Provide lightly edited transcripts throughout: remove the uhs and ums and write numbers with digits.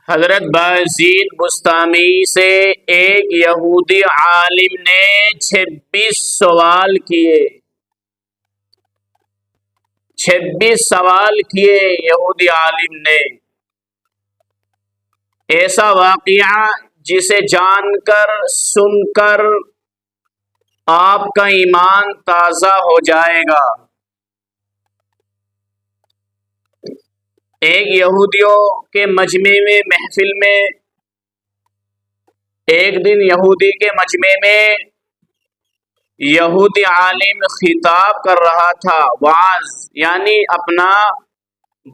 حضرت بازید بسطامی سے ایک یہودی عالم نے 26 سوال کیے 26 سوال کیے یہودی عالم نے۔ ایسا واقعہ جسے جان کر سن کر آپ کا ایمان تازہ ہو جائے گا۔ ایک یہودیوں کے مجمع میں محفل میں ایک دن یہودی کے مجمع میں یہودی عالم خطاب کر رہا تھا، وعظ یعنی اپنا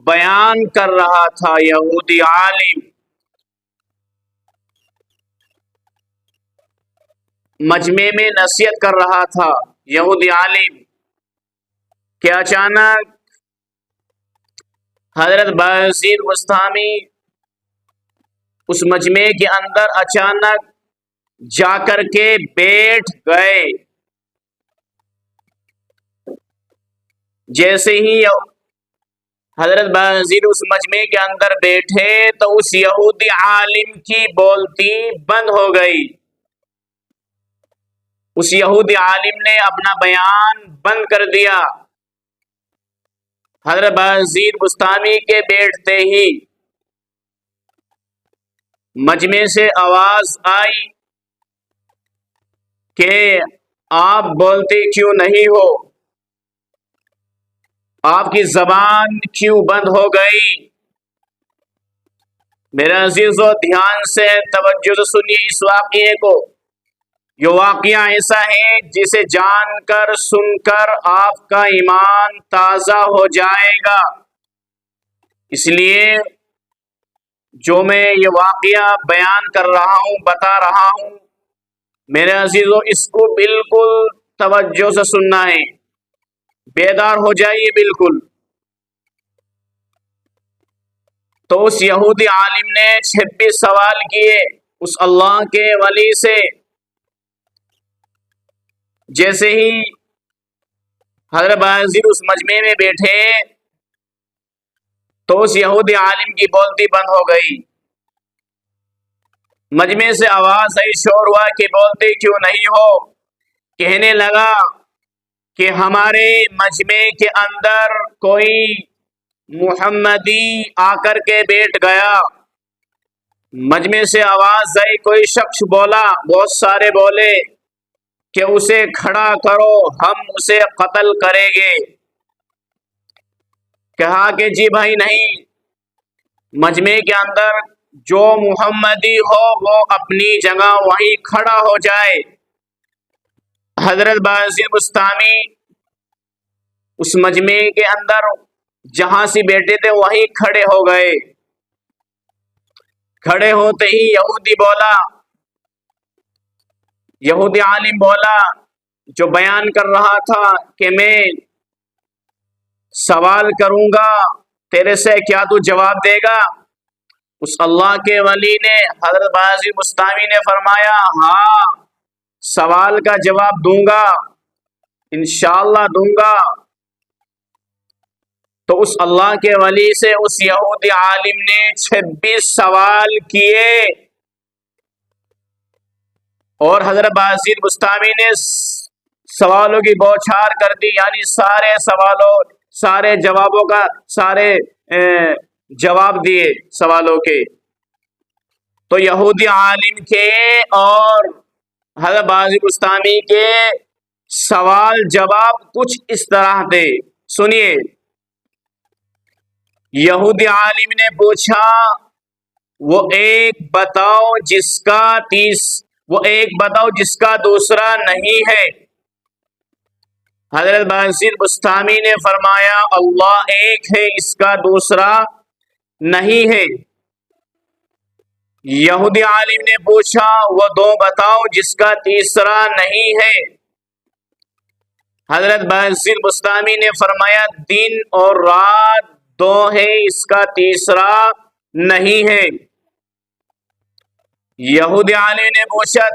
بیان کر رہا تھا۔ یہودی عالم مجمع میں نصیحت کر رہا تھا۔ یہودی عالم کہ اچانک حضرت بازید بسطامی اس مجمع کے اندر اچانک جا کر کے بیٹھ گئے۔ جیسے ہی حضرت بازید اس مجمع کے اندر بیٹھے تو اس یہودی عالم کی بولتی بند ہو گئی۔ اس یہودی عالم نے اپنا بیان بند کر دیا۔ حضرت بازید بسطامی کے بیٹھتے ہی مجمع سے آواز آئی کہ آپ بولتے کیوں نہیں ہو؟ آپ کی زبان کیوں بند ہو گئی؟ میرے عزیزو، دھیان سے توجہ سے سنیے اس واقعے کو۔ یہ واقعہ ایسا ہے جسے جان کر سن کر آپ کا ایمان تازہ ہو جائے گا۔ اس لیے جو میں یہ واقعہ بیان کر رہا ہوں، بتا رہا ہوں، میرے عزیزو اس کو بالکل توجہ سے سننا ہے، بیدار ہو جائیے بالکل۔ تو اس یہودی عالم نے 26 سوال کیے اس اللہ کے ولی سے۔ جیسے ہی حضرت بازید اس مجمع میں بیٹھے تو اس یہودی عالم کی بولتی بند ہو گئی۔ مجمع سے آواز آئی، شور ہوا کہ بولتے کیوں نہیں ہو؟ کہنے لگا کہ ہمارے مجمع کے اندر کوئی محمدی آ کر کے بیٹھ گیا۔ مجمع سے آواز آئی، کوئی شخص بولا، بہت سارے بولے کہ اسے کھڑا کرو، ہم اسے قتل کریں گے۔ کہا کہ جی بھائی نہیں، مجمع کے اندر جو محمدی ہو وہ اپنی جگہ وہیں کھڑا ہو جائے۔ حضرت بازید بسطامی اس مجمع کے اندر جہاں سے بیٹھے تھے وہیں کھڑے ہو گئے۔ کھڑے ہوتے ہی یہودی بولا، یہودی عالم بولا جو بیان کر رہا تھا کہ میں سوال کروں گا تیرے سے، کیا تو جواب دے گا؟ اس اللہ کے ولی نے حضرت بازید بسطامی نے فرمایا، ہاں سوال کا جواب دوں گا، انشاءاللہ دوں گا۔ تو اس اللہ کے ولی سے اس یہودی عالم نے 26 سوال کیے اور حضرت بازید بسطامی نے سوالوں کی بوچھار کر دی، یعنی سارے سوالوں، سارے جوابوں کا سارے جواب دیے سوالوں کے۔ تو یہودی عالم کے اور حضرت بازید بسطامی کے سوال جواب کچھ اس طرح تھے، سنیے۔ یہودی عالم نے پوچھا، وہ ایک بتاؤ جس کا دوسرا نہیں ہے۔ حضرت بازید بسطامی نے فرمایا، اللہ ایک ہے، اس کا دوسرا نہیں ہے۔ یہودی عالم نے پوچھا، وہ دو بتاؤ جس کا تیسرا نہیں ہے۔ حضرت بازید بسطامی نے فرمایا، دن اور رات دو ہے، اس کا تیسرا نہیں ہے۔ یہودی عالم نے پوچھا،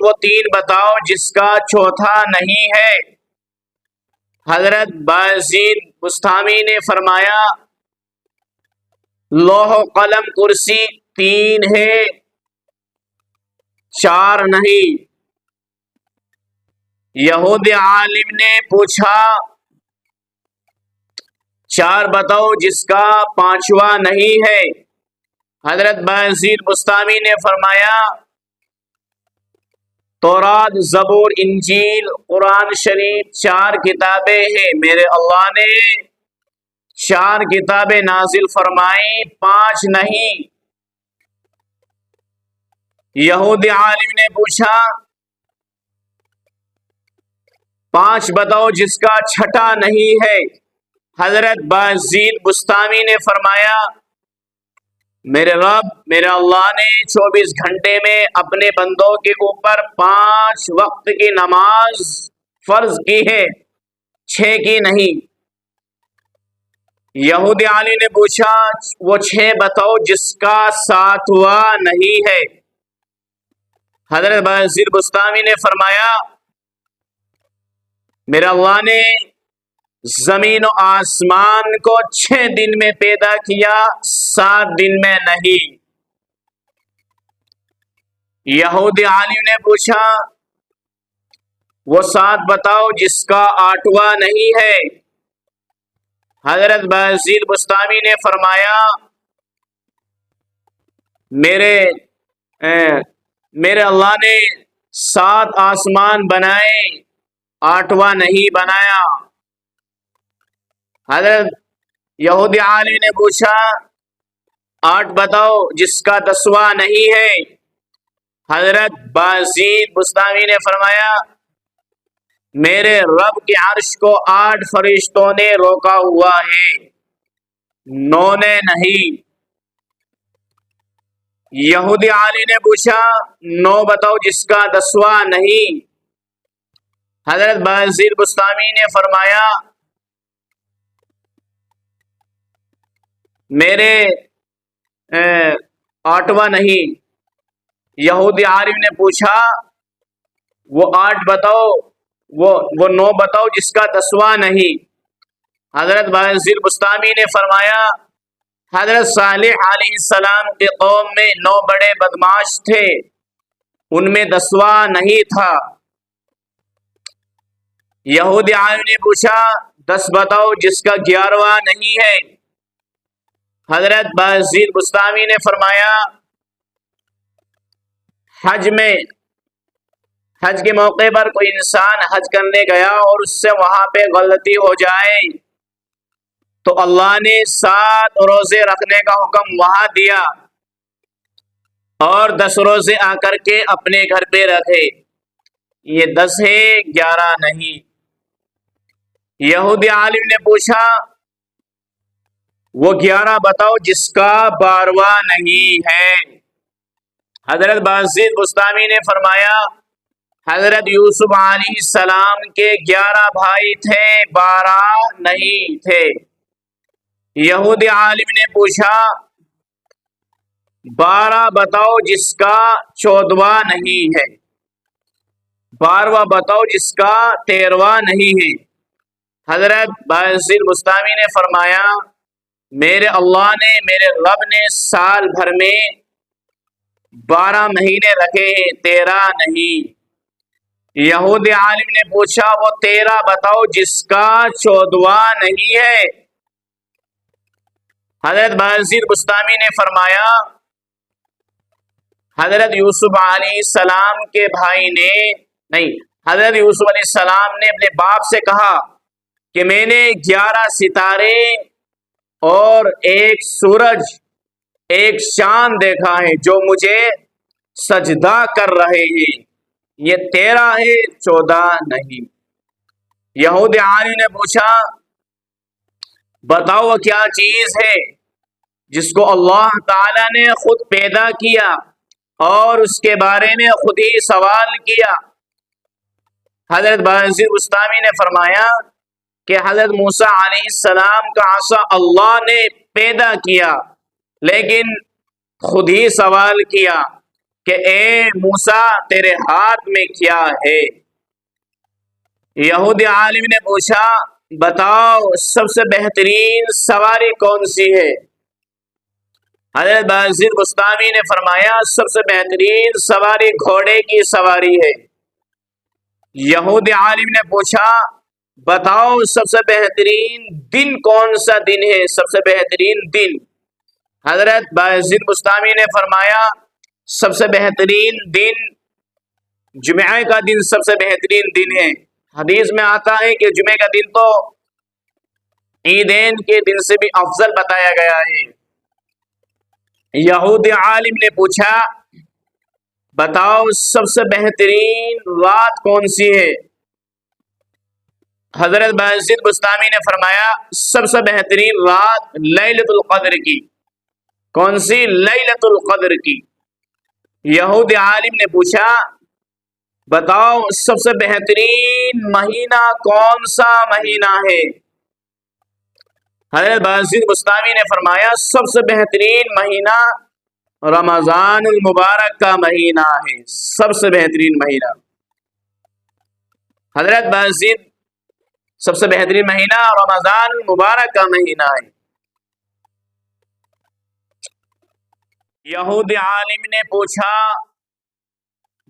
وہ تین بتاؤ جس کا چوتھا نہیں ہے۔ حضرت بازید بسطامی نے فرمایا، لوح و قلم کرسی 3 ہے، 4 نہیں۔ یہودی عالم نے پوچھا 4 بتاؤ جس کا 5واں نہیں ہے۔ حضرت بایزید بستامی نے فرمایا تورات، زبور، انجیل، قرآن شریف 4 کتابیں ہیں، میرے اللہ نے 4 کتابیں نازل فرمائی، 5 نہیں۔ یہودی عالم نے پوچھا 5 بتاؤ جس کا 6واں نہیں ہے۔ حضرت بایزید بستامی نے فرمایا میرے رب، میرے اللہ نے 24 گھنٹے میں اپنے بندوں کے اوپر 5 وقت کی نماز فرض کی ہے، 6 کی نہیں۔ یہودی عالم نے پوچھا وہ 6 بتاؤ جس کا 7واں نہیں ہے۔ حضرت بایزید بستامی نے فرمایا میرے اللہ نے زمین و آسمان کو 6 دن میں پیدا کیا، 7 دن میں نہیں۔ یہودی عالم نے پوچھا وہ 7 بتاؤ جس کا 8واں نہیں ہے۔ حضرت بایزید بستامی نے فرمایا میرے اللہ نے 7 آسمان بنائے، 8واں نہیں بنایا۔ حضرت یہودی عالم نے پوچھا 8 بتاؤ جس کا 10واں نہیں ہے۔ حضرت بایزید بستامی نے فرمایا میرے رب کے عرش کو 8 فرشتوں نے روکا ہوا ہے، 9 نے نہیں۔ یہودی عالم نے پوچھا 9 بتاؤ جس کا 10واں نہیں۔ حضرت بایزید بستامی نے فرمایا میرے 8واں نہیں۔ یہودی عالم نے پوچھا وہ 8 بتاؤ، وہ 9 بتاؤ جس کا 10واں نہیں۔ حضرت بایزید بستامی نے فرمایا حضرت صالح علیہ السلام کے قوم میں 9 بڑے بدماش تھے، ان میں 10واں نہیں تھا۔ یہودی عالم نے پوچھا 10 بتاؤ جس کا 11واں نہیں ہے۔ حضرت بایزید بستامی نے فرمایا حج کے موقع پر کوئی انسان حج کرنے گیا اور اس سے وہاں پہ غلطی ہو جائے تو اللہ نے 7 روزے رکھنے کا حکم وہاں دیا اور 10 روزے آ کر کے اپنے گھر پہ رکھے، یہ 10 ہے، 11 نہیں۔ یہودی عالم نے پوچھا وہ 11 بتاؤ جس کا 12واں نہیں ہے۔ حضرت بایزید بستامی نے فرمایا حضرت یوسف علیہ السلام کے 11 بھائی تھے، 12 نہیں تھے۔ یہودی عالم نے پوچھا 12 بتاؤ جس کا 14واں نہیں ہے، 12واں بتاؤ جس کا 13واں نہیں ہے۔ حضرت بایزید بستامی نے فرمایا میرے اللہ نے، میرے رب نے سال بھر میں 12 مہینے رکھے ہیں، 13 نہیں۔ یہودی عالم نے پوچھا وہ 13 بتاؤ جس کا 14واں نہیں ہے۔ حضرت بایزید بستامی نے فرمایا حضرت یوسف علیہ السلام کے بھائی نے حضرت یوسف علیہ السلام نے اپنے باپ سے کہا کہ میں نے 11 ستارے اور ایک سورج، ایک چاند دیکھا ہے جو مجھے سجدہ کر رہے ہیں، یہ 13 ہے، 14 نہیں۔ یہودی عالم نے پوچھا بتاؤ وہ کیا چیز ہے جس کو اللہ تعالی نے خود پیدا کیا اور اس کے بارے میں خود ہی سوال کیا۔ حضرت بایزید بستامی نے فرمایا کہ حضرت موسیٰ علیہ السلام کا عصا اللہ نے پیدا کیا لیکن خود ہی سوال کیا کہ اے موسیٰ تیرے ہاتھ میں کیا ہے۔ یہودی عالم نے پوچھا بتاؤ سب سے بہترین سواری کون سی ہے؟ حضرت باجر بستامی نے فرمایا سب سے بہترین سواری گھوڑے کی سواری ہے۔ یہودی عالم نے پوچھا بتاؤ سب سے بہترین دن کون سا دن ہے، سب سے بہترین دن؟ حضرت باجر بستامی نے فرمایا سب سے بہترین دن جمعہ کا دن سب سے بہترین دن ہے۔ حدیث میں آتا ہے کہ جمعہ کا دن تو عیدین کے دن سے بھی افضل بتایا گیا ہے۔ یہودی عالم نے پوچھا بتاؤ سب سے بہترین رات کون سی ہے؟ حضرت باجر بستامی نے فرمایا سب سے بہترین رات لیلۃ القدر کی۔ کون سی؟ لیلۃ القدر کی۔ یہودی عالم نے پوچھا بتاؤ سب سے بہترین مہینہ کون سا مہینہ ہے؟ حضرت باجر بستامی نے فرمایا سب سے بہترین مہینہ رمضان المبارک کا مہینہ ہے، سب سے بہترین مہینہ۔ حضرت باجر سب سے بہترین مہینہ رمضان المبارک کا مہینہ ہے۔ یہودی عالم نے پوچھا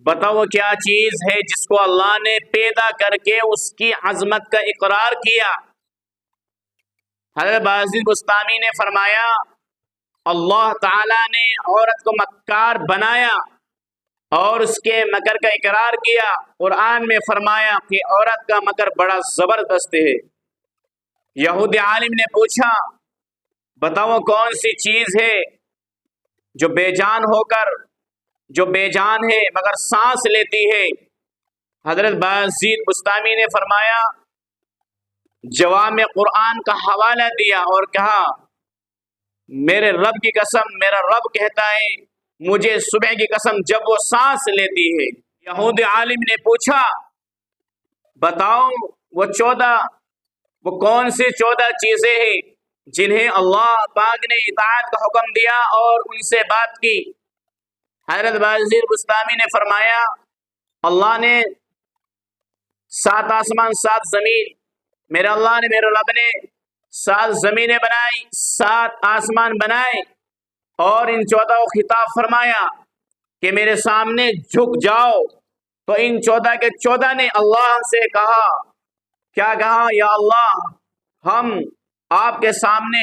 بتاؤ کیا چیز ہے جس کو اللہ نے پیدا کر کے اس کی عظمت کا اقرار کیا؟ حضرت باجر بستامی نے فرمایا اللہ تعالیٰ نے عورت کو مکار بنایا اور اس کے مکر کا اقرار کیا۔ قرآن میں فرمایا کہ عورت کا مکر بڑا زبردست ہے۔ یہودی عالم نے پوچھا بتاؤ کون سی چیز ہے جو بے جان ہو کر جو بے جان ہے مگر سانس لیتی ہے؟ حضرت باجر بستامی نے فرمایا جوامع قرآن کا حوالہ دیا اور کہا میرے رب کی قسم، میرا رب کہتا ہے مجھے صبح کی قسم جب وہ سانس لیتی ہے۔ یہودی عالم نے پوچھا بتاؤ وہ کون سی 14 چیزیں ہیں جنہیں اللہ پاک نے اطاعت کا حکم دیا اور ان سے بات کی؟ حضرت باجر بستامی نے فرمایا اللہ نے 7 آسمان 7 زمین، میرے اللہ نے میرے رب نے 7 زمینیں بنائی، 7 آسمان بنائے اور ان 14 کو خطاب فرمایا کہ میرے سامنے جھک جاؤ، تو ان 14 کے 14 نے اللہ سے کہا، کیا کہا؟ یا اللہ ہم آپ کے سامنے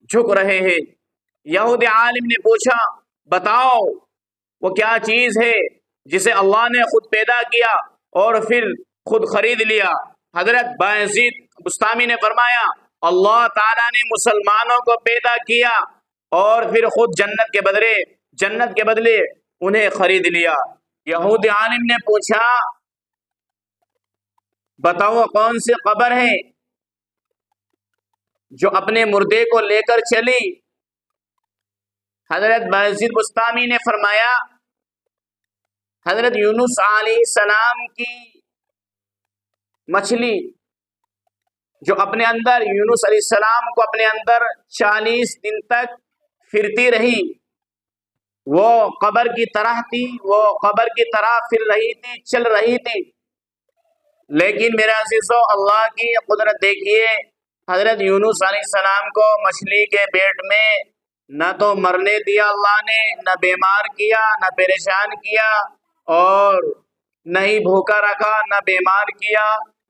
جھک رہے ہیں۔ یہودی عالم نے پوچھا بتاؤ وہ کیا چیز ہے جسے اللہ نے خود پیدا کیا اور پھر خود خرید لیا؟ حضرت باجر بستامی نے فرمایا اللہ تعالیٰ نے مسلمانوں کو پیدا کیا اور پھر خود جنت کے بدلے انہیں خرید لیا۔ یہودی عالم نے پوچھا بتاؤ کون سی قبر ہے جو اپنے مردے کو لے کر چلی؟ حضرت باجر بستامی نے فرمایا حضرت یونس علیہ السلام کی مچھلی جو اپنے اندر یونس علیہ السلام کو اپنے اندر 40 دن تک پھرتی رہی، وہ قبر کی طرح تھی، وہ قبر کی طرح پھر رہی تھی، چل رہی تھی۔ لیکن میرے عزیزو اللہ کی قدرت دیکھیے، حضرت یونس علیہ السلام کو مچھلی کے پیٹ میں نہ تو مرنے دیا اللہ نے، نہ بیمار کیا، نہ پریشان کیا اور نہ ہی بھوکا رکھا، نہ بیمار کیا۔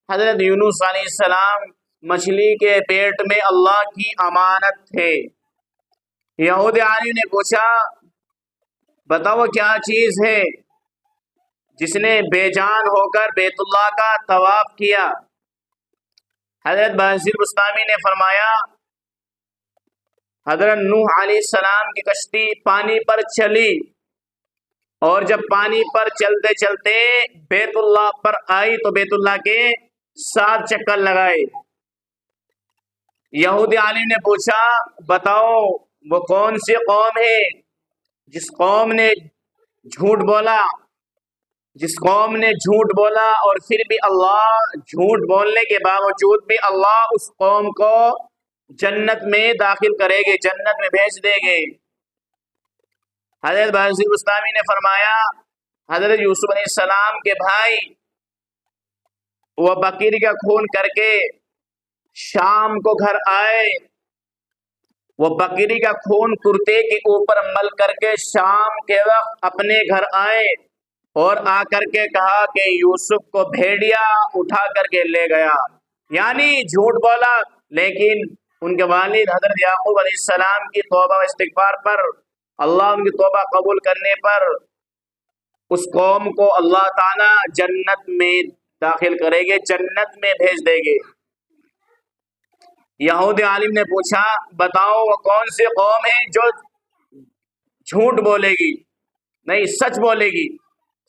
حضرت یونس علیہ السلام مچھلی کے پیٹ میں اللہ کی امانت تھے۔ یہودی عالم نے پوچھا بتاؤ کیا چیز ہے جس نے بے جان ہو کر بیت اللہ کا طواف کیا؟ حضرت باجر بستامی نے فرمایا حضرت نوح علیہ السلام کی کشتی پانی پر چلی اور جب پانی پر چلتے چلتے بیت اللہ پر آئی تو بیت اللہ کے 7 چکر لگائے۔ یہودی عالم نے پوچھا بتاؤ وہ کون سی قوم ہے جس قوم نے جھوٹ بولا اور پھر بھی اللہ جھوٹ بولنے کے باوجود بھی اللہ اس قوم کو جنت میں داخل کرے گے، جنت میں بھیج دے گے۔ حضرت باجر بستامی نے فرمایا حضرت یوسف علیہ السلام کے بھائی وہ بکری کا خون کر کے شام کو گھر آئے وہ بکری کا خون کرتے کے اوپر مل کر کے شام کے وقت اپنے گھر آئے اور آ کر کے کہا کہ یوسف کو بھیڑیا اٹھا کر کے لے گیا، یعنی جھوٹ بولا، لیکن ان کے والد حضرت یعقوب علیہ السلام کی توبہ و استغفار پر، اللہ ان کی توبہ قبول کرنے پر اس قوم کو اللہ تعالی جنت میں داخل کرے گے، جنت میں بھیج دے گے۔ یہودی عالم نے پوچھا بتاؤ وہ کون سی قوم ہے جو جھوٹ بولے گی، نہیں سچ بولے گی،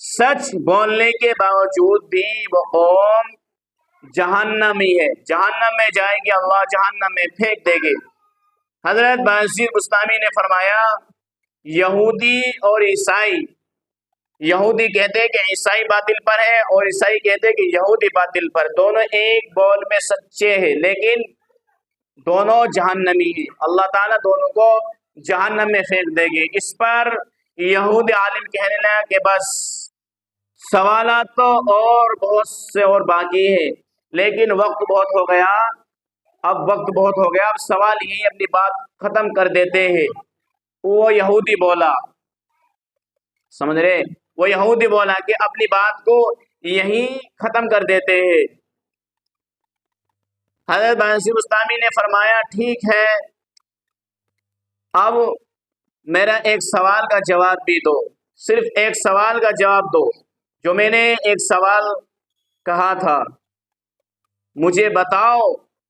سچ بولنے کے باوجود بھی وہ قوم جہنمی ہے، جہنم میں جائے گی، اللہ جہنم میں پھینک دے گے۔ حضرت بصیر بستامی نے فرمایا یہودی اور عیسائی، یہودی کہتے کہ عیسائی باطل پر ہے اور عیسائی کہتے کہ یہودی باطل پر، دونوں ایک بول میں سچے ہیں لیکن دونوں جہنمی ہیں، اللہ تعالیٰ دونوں کو جہنم میں پھینک دے گے۔ اس پر یہودی عالم کہنے لگا کہ بس سوالات تو اور بہت سے اور باقی ہے لیکن وقت بہت ہو گیا، اب وقت بہت ہو گیا، اب سوال یہی اپنی بات ختم کر دیتے ہیں۔ وہ یہودی بولا، سمجھ رہے، وہ یہودی بولا کہ اپنی بات کو یہی ختم کر دیتے ہیں۔ حضرت بصیر بستامی نے فرمایا ٹھیک ہے، اب میرا ایک سوال کا جواب بھی دو، صرف ایک سوال کا جواب دو، جو میں نے ایک سوال کہا تھا، مجھے بتاؤ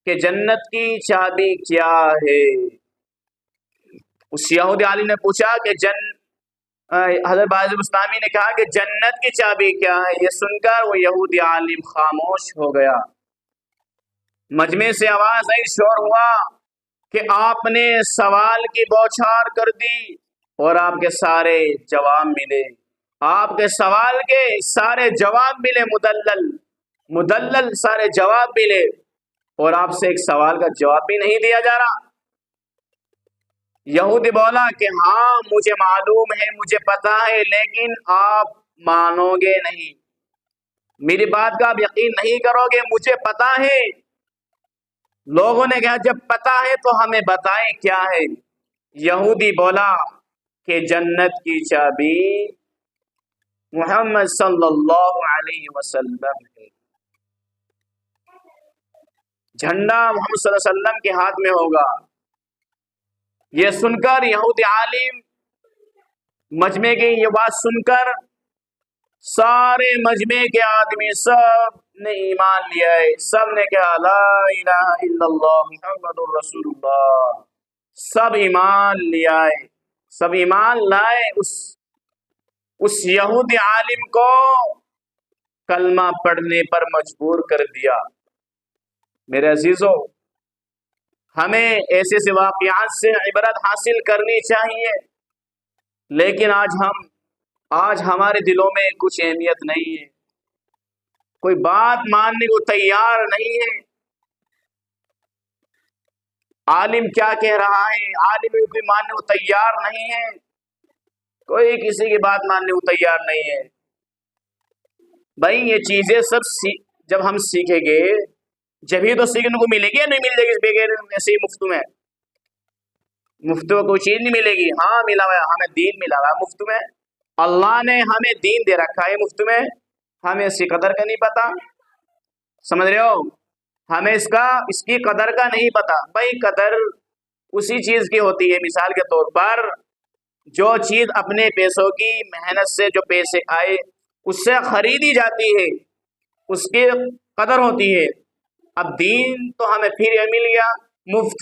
کہ جنت کی چابی کیا ہے۔ اس یہودی عالم نے پوچھا کہ حضرت بصیر بستامی نے کہا کہ جنت کی چابی کیا ہے۔ یہ سن کر وہ یہودی عالم خاموش ہو گیا۔ مجمع سے آواز آئی، شور ہوا کہ آپ نے سوال کی بوچھار کر دی اور آپ کے سارے جواب ملے، آپ کے سوال کے سارے جواب ملے، مدلل سارے جواب ملے، اور آپ سے ایک سوال کا جواب بھی نہیں دیا جا رہا۔ یہودی بولا کہ ہاں مجھے معلوم ہے، مجھے پتا ہے، لیکن آپ مانو گے نہیں، میری بات کا آپ یقین نہیں کرو گے، مجھے پتا ہے۔ لوگوں نے کہا جب پتا ہے تو ہمیں بتائیں کیا ہے۔ یہودی بولا کہ جنت کی چابی محمد صلی اللہ علیہ وسلم ہے، جھنڈا محمد صلی اللہ علیہ وسلم کے ہاتھ میں ہوگا۔ یہ سن کر یہودی عالم مجمع کی یہ بات سن کر سارے مجمع کے آدمی سب نے ایمان لیا ہے، سب نے کہا لا الہ الا اللہ محمد الرسول اللہ، سب ایمان لیا ہے، سب ایمان لائے۔ اس یہودی عالم کو کلمہ پڑھنے پر مجبور کر دیا۔ میرے عزیزو، ہمیں ایسے ایسے واقعات سے عبرت حاصل کرنی چاہیے، لیکن آج ہمارے دلوں میں کچھ اہمیت نہیں ہے، کوئی بات ماننے کو تیار نہیں ہے۔ عالم کیا کہہ رہا ہے، عالم کوئی ماننے کو تیار نہیں ہے، کوئی کسی کی بات ماننے کو تیار نہیں ہے۔ بھائی یہ چیزیں سب جب ہم سیکھیں گے جبھی تو سیکھنے کو ملے گی، نہیں مل جائے گی بغیر ایسے ہی مفت میں، مفت میں کوئی چیز نہیں ملے گی۔ ہاں ملا ہوا ہے، ہمیں دین ملا ہوا ہے مفت میں، اللہ نے ہمیں دین دے رکھا ہے مفت میں، ہمیں اس کی قدر کا نہیں پتا، سمجھ رہے ہو، ہمیں اس کی قدر کا نہیں پتا۔ بھائی قدر اسی چیز کی ہوتی ہے، مثال کے طور پر جو چیز اپنے پیسوں کی محنت سے جو پیسے آئے اس سے خریدی جاتی ہے اس کی قدر ہوتی ہے۔ اب دین تو ہمیں پھر یہ مل گیا مفت،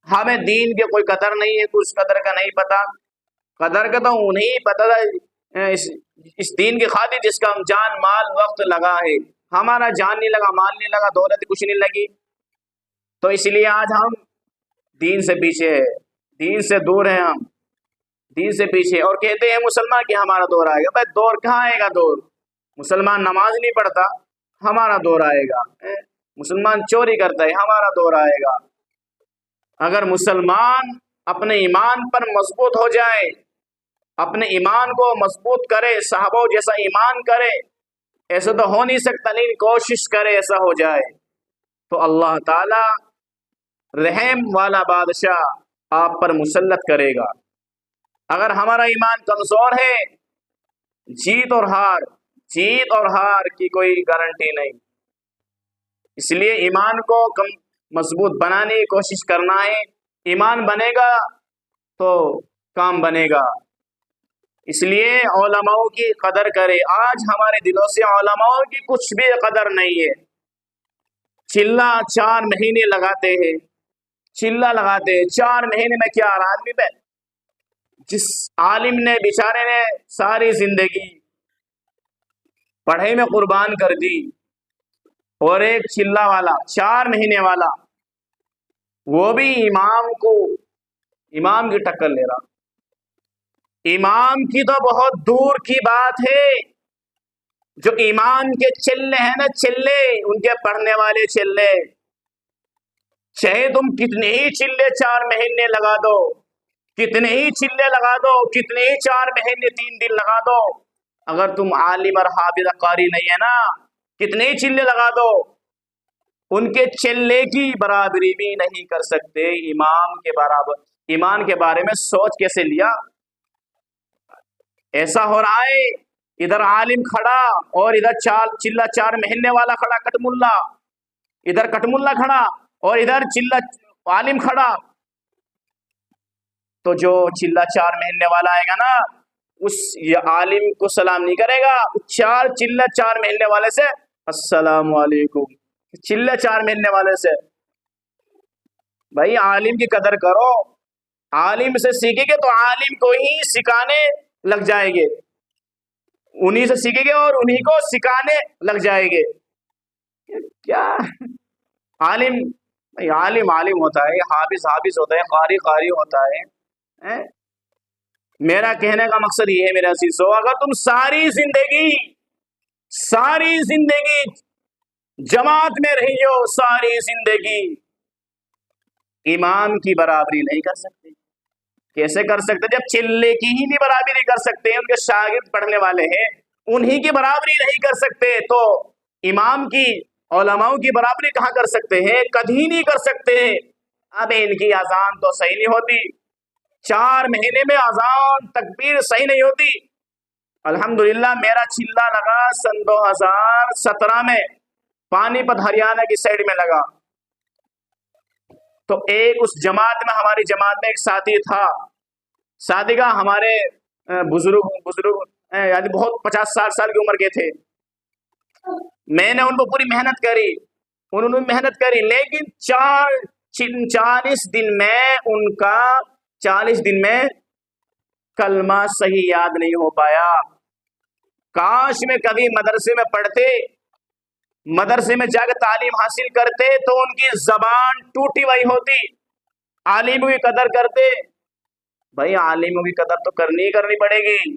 ہمیں دین کے کوئی قدر نہیں ہے، کچھ قدر کا نہیں پتا۔ قدر کا تو انہیں پتا تھا اس دین کی خاطر جس کا ہم جان مال وقت لگا ہے، ہمارا جان نہیں لگا، مال نہیں لگا، دولت کچھ نہیں لگی، تو اس لیے آج ہم دین سے پیچھے ہے، دین سے دور ہیں، ہم دین سے پیچھے، اور کہتے ہیں مسلمان کہ ہمارا دور آئے گا۔ بھائی دور کہاں آئے گا؟ دور مسلمان نماز نہیں پڑھتا، ہمارا دور آئے گا، مسلمان چوری کرتا ہے، ہمارا دور آئے گا۔ اگر مسلمان اپنے ایمان پر مضبوط ہو جائے، اپنے ایمان کو مضبوط کرے، صحابہ جیسا ایمان کرے، ایسا تو ہو نہیں سکتا لیکن کوشش کرے ایسا ہو جائے، تو اللہ تعالی رحم والا بادشاہ آپ پر مسلط کرے گا۔ اگر ہمارا ایمان کمزور ہے، جیت اور ہار کی کوئی گارنٹی نہیں۔ اس لیے ایمان کو مضبوط بنانے کی کوشش کرنا ہے۔ ایمان بنے گا تو کام بنے گا۔ اس لیے علماء کی قدر کرے۔ آج ہمارے دلوں سے علماء کی کچھ بھی قدر نہیں ہے۔ چلہ 4 مہینے لگاتے ہیں، چلہ لگاتے ہیں 4 مہینے میں کیا آدمی پہ؟ جس عالم نے بیچارے نے ساری زندگی پڑھائی میں قربان کر دی، اور ایک چلہ والا 4 مہینے والا وہ بھی امام کی ٹکر لے رہا۔ امام کی تو بہت دور کی بات ہے، جو امام کے چلے ہیں نا، چلے ان کے پڑھنے والے چلے، چاہے تم کتنے ہی چلے 4 مہینے لگا دو، کتنے ہی چلے لگا دو، کتنے ہی 4 مہینے 3 دن لگا دو، اگر تم عالم اور حافظ قاری نہیں ہے نا، کتنے ہی چلے لگا دو، ان کے چلے کی برابری بھی نہیں کر سکتے امام کے برابر۔ ایمان کے بارے میں سوچ کیسے لیا؟ ایسا ہو رہا ہے ادھر عالم کھڑا اور ادھر چلہ 4 مہینے والا کھڑا، کٹ ملا، ادھر کٹ ملا کھڑا اور ادھر چلہ عالم کھڑا، تو جو چلہ 4 مہینے والا آئے گا نا، اس عالم کو سلام نہیں کرے گا، چلہ 4 مہینے والے سے السلام علیکم، چلہ 4 مہینے والے سے۔ بھائی عالم کی قدر کرو، عالم سے سیکھیں گے تو عالم کو ہی سکھانے لگ جائیں گے، انہی سے سیکھیں گے اور انہی کو سکھانے لگ جائیں گے۔ کیا عالم ہوتا ہے، حافظ ہوتا ہے، قاری ہوتا ہے۔ میرا کہنے کا مقصد یہ ہے میرے عزیزو، اگر تم ساری زندگی جماعت میں رہی ہو، ساری زندگی امام کی برابری نہیں کر سکتے، کیسے کر سکتے؟ جب چلے کی ہی نہیں برابری نہیں کر سکتے، ان کے شاگرد پڑھنے والے ہیں انہی کی برابری نہیں کر سکتے، تو امام کی، علماء کی برابری کہاں کر سکتے ہیں؟ کبھی نہیں کر سکتے۔ اب ان کی اذان تو صحیح نہیں ہوتی، 4 مہینے میں اذان تکبیر صحیح نہیں ہوتی۔ الحمدللہ میرا چلہ لگا سن 2017 میں پانی پت ہریانہ کی سائڈ میں لگا، تو ایک اس جماعت میں، ہماری جماعت میں ایک ساتھی تھا، ساتھی کا ہمارے بزرگ یعنی بہت 50-60 سال کی عمر کے تھے۔ میں نے ان کو پوری محنت کری، انہوں نے محنت کری، لیکن 40 دن میں ان کا 40 دن میں کلمہ صحیح یاد نہیں ہو پایا۔ کاش میں کبھی مدرسے میں پڑھتے، مدرسے میں جا کے تعلیم حاصل کرتے تو ان کی زبان ٹوٹی ہوئی ہوتی، عالموں کی قدر کرتے۔ بھائی عالموں کی قدر تو کرنی پڑے گی،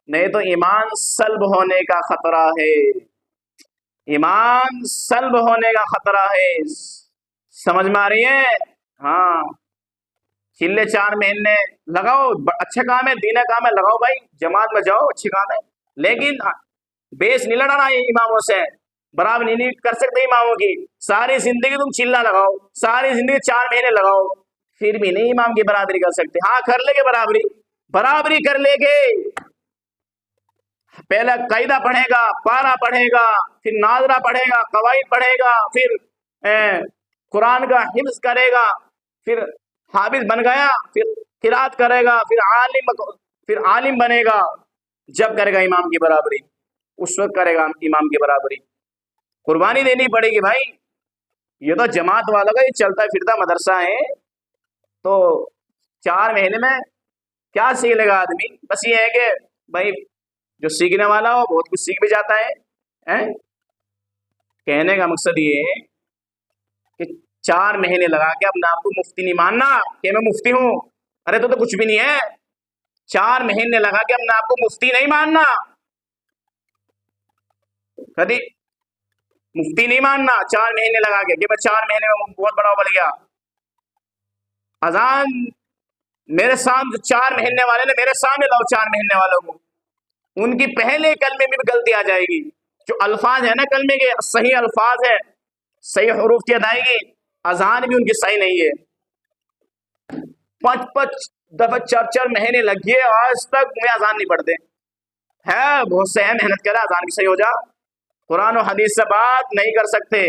نہیں تو ایمان سلب ہونے کا خطرہ ہے، ایمان سلب ہونے کا خطرہ ہے۔ سمجھ میں آ رہی ہے؟ ہاں، چلے 4 مہینے لگاؤ، اچھا کام ہے، دین کام ہے، لگاؤ بھائی، جماعت میں جاؤ، اچھی کام ہے، لیکن بیس نہیں لڑانا ہے اماموں سے، برابری نہیں کر سکتے اماموں کی۔ ساری زندگی تم چلہ لگاؤ، ساری زندگی 4 مہینے لگاؤ، پھر بھی نہیں امام کی برابری کر سکتے۔ ہاں کر لے گے، برابری کر لے گے۔ پہلے قاعدہ پڑھے گا، پارا پڑھے گا، پھر ناظرہ پڑھے گا، قواعد پڑھے گا، پھر قرآن کا حفظ کرے گا، پھر حافظ بن گیا، پھر قرات کرے گا، پھر عالم بنے گا۔ جب کرے گا امام کی برابری، اس وقت کرے گا امام کی برابری۔ قربانی دینی پڑے گی بھائی۔ یہ تو جماعت والوں کا یہ چلتا پھرتا مدرسہ ہے، تو 4 مہینے میں کیا سیکھ لے گا آدمی؟ بس یہ ہے کہ بھائی جو سیکھنے والا ہو بہت کچھ سیکھ بھی جاتا ہے۔ کہنے کا مقصد یہ ہے کہ 4 مہینے لگا کے اپنے آپ کو مفتی نہیں ماننا کہ میں مفتی ہوں، ارے تو کچھ بھی نہیں ہے۔ 4 مہینے لگا کے اپنے آپ کو مفتی نہیں ماننا، کبھی مفتی نہیں ماننا 4 مہینے لگا کے کہ میں 4 مہینے میں بہت بڑا بن گیا۔ اذان میرے سامنے 4 مہینے والے نے میرے سامنے لاؤ، 4 مہینے والوں کو، ان کی پہلے کلمے میں بھی غلطی آ جائے گی، جو الفاظ ہے نا کلمے کے صحیح الفاظ ہے، صحیح حروف کی ادائیگی، اذان بھی ان کی صحیح نہیں ہے۔ 5-5 دفعہ 4-4 مہینے لگ گئے آج تک میں اذان نہیں پڑھتے ہے بہت سے ہیں محنت کرے اذان کی صحیح ہو جا قرآن و حدیث سے بات نہیں کر سکتے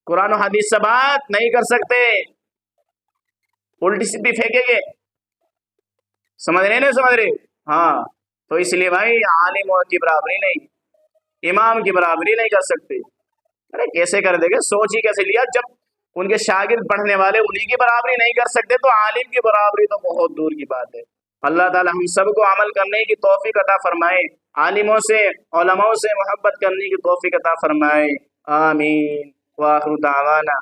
قرآن و حدیث سے بات نہیں کر سکتے الٹی سیدھی پھینکیں گے سمجھ رہے نہیں سمجھ رہے ہاں تو اس لیے بھائی عالموں کی برابری نہیں امام کی برابری نہیں کر سکتے ارے کیسے کر دے گے سوچ ہی کیسے لیا جب ان کے شاگرد پڑھنے والے انہی کی برابری نہیں کر سکتے تو عالم کی برابری تو بہت دور کی بات ہے اللہ تعالی ہم سب کو عمل کرنے کی توفیق عطا فرمائے عالموں سے علماء سے محبت کرنے کی توفیق عطا فرمائے آمین وآخر دعوانا